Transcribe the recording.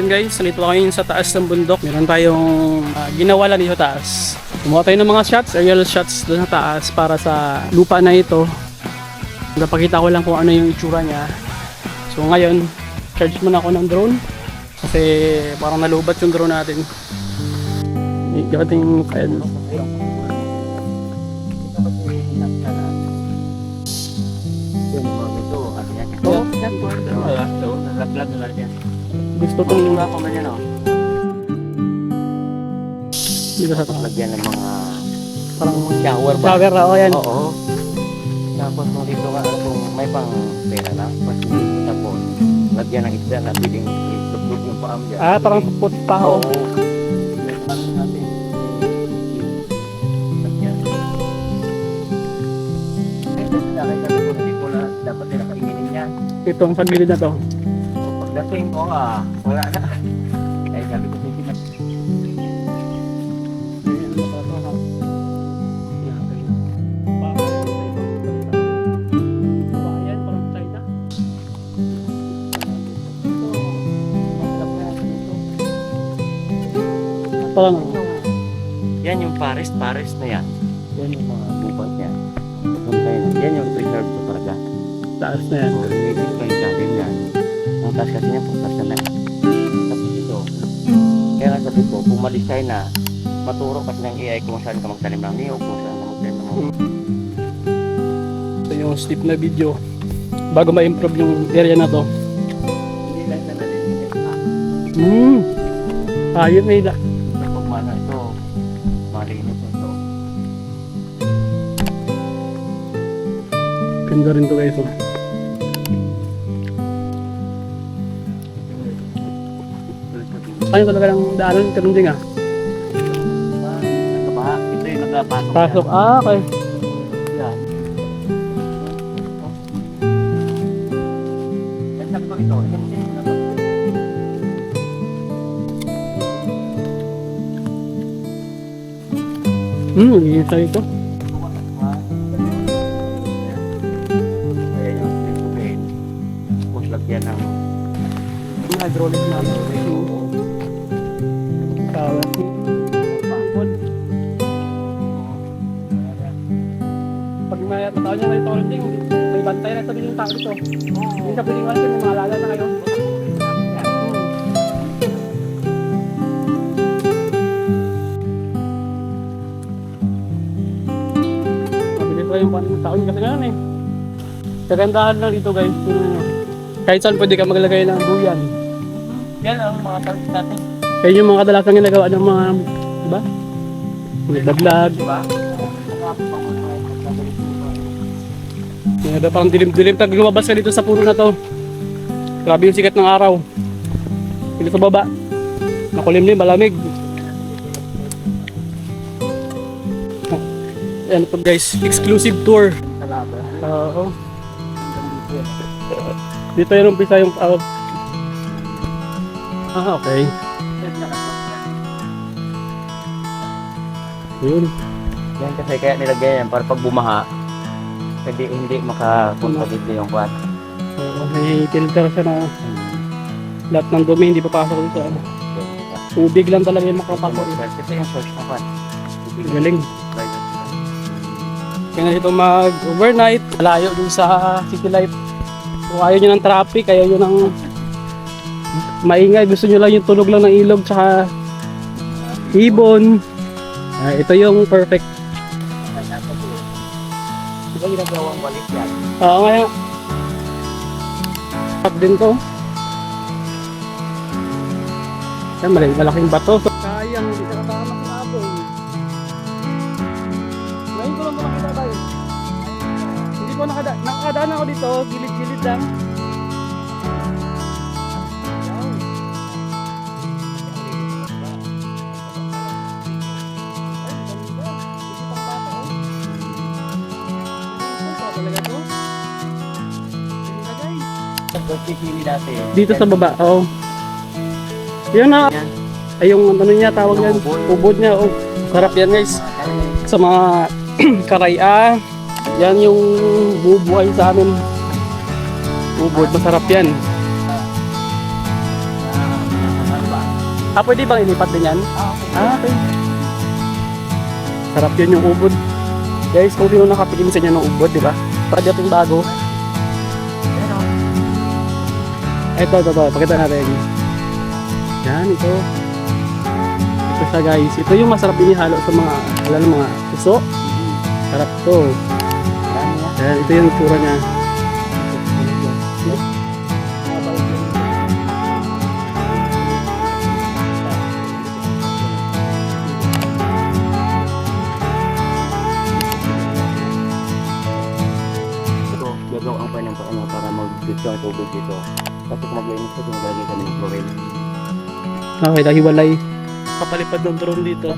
natin guys. Nandito kami sa taas ng bundok. Meron tayong ginawa lang dito sa taas. Kumuha tayo ng mga shots, aerial shots doon sa taas para sa lupa na ito. Napakita ko lang kung ano yung itsura niya. So ngayon, charge muna ako ng drone. Kasi parang nalubat yung drone natin. Gating kaya no? Gusto kong ako man yan, dito sa lagyan ng mga parang shower ba? shower na yan. Oo. Tapos kung dito ka, kung may pang pera na, tapos lagyan ng isda na piling itlog yung paam dyan. Parang put pa ako. Oo. Ano natin? Lagyan. Hindi ko na dapat nila kainginin yan. Itong sa gilid na to. Pagdating ko wala na. Ay, sabi ko hindi na. Parang Yan yung Paris na yan. Yan yung mga bubot yan. Yan yung preserve ko talaga. taas na yan. Hindi ko yung gabi yan. Ang taas kasi niya putas na lang. Tapos ito. Kaya nga sabi ko, kung malisay na, maturo kasi ng AI kung saan ka magtanim ng niyog, kung saan ka magtanim ng Ito yung steep na video bago ma-improve yung area na to. Hindi lang na nalilinis na. Ayun may da. Kapag mana ito, malinis ito. Ganda rin to guys. Ayun talaga ng daanan, karunding Nagkabaha, ito yung nagpapasok. Pasok, okay. Yan. Sakto ito, hindi na to. Magiging tayo ito. Ayan yung slip to tapos lagyan ng Hydraulic na. Power. Pag may tao niya kayo torrenting, may bantay na sabi yung tao dito. Yung sabi yung may mga alaga na kayo. Mabilis pa yung tao niya kasi ngayon eh. Kagandahan lang dito guys. Kahit saan pwede ka maglagay ng duyan. yan ang mga target natin. Kaya yung mga kadalasang ginagawa ng mga, diba? Nagbablog. Diba? Yan, parang dilim-dilim. Pag lumabas ka dito sa puno na to, grabe yung sikat ng araw. Dito sa baba, makulimlim, malamig. Yan po guys, exclusive tour. Oo. Dito yung umpisa yung okay. Yun. Yan kasi kaya nilagay yan para pag bumaha, hindi makapunta dito yung kwan. May filter siya na lahat ng dumi hindi papasok dito. Tubig lang talaga yung makapasok dito. Kasi yung source na kwan. Galing. Kaya na dito mag-overnight, malayo dun sa city life. Kung ayaw nyo ng traffic, ayaw nyo ng maingay, gusto nyo lang yung tunog lang ng ilog tsaka ibon. Ito yung perfect. Diba ginagawang walis yan? Oo nga. Pag din to. Yan, malaking bato. So, sayang, hindi ka nakama sa aboy. Ngayon ko lang ito nakita tayo. Hindi ko nakadaan ako dito, gilid-gilid lang. Dito sa baba, oo. Yun na. Ay yung ano niya, tawag yan. Ubod niya, oh. Sarap yan guys. Sa mga karaya. Yan yung bubuhay sa amin. Ubod, masarap yan. Pwede bang ilipat din yan? Okay. Sarap yun yung ubod. Guys, kung sino nakapilim sa inyo ng ubod, di ba? Project yung bago. Ito. Pakita natin. Yan, ito. Ito siya guys. Ito yung masarap inihalo sa mga puso. Sarap to. Yan, ito yung tsura niya. Gagawa ang pa ng paano para mag-dito ang tubig dito. Tapos kung mag-inis ko, maglagay kami ng chlorine. Okay, dahil walay. Kapalipad ng drone dito.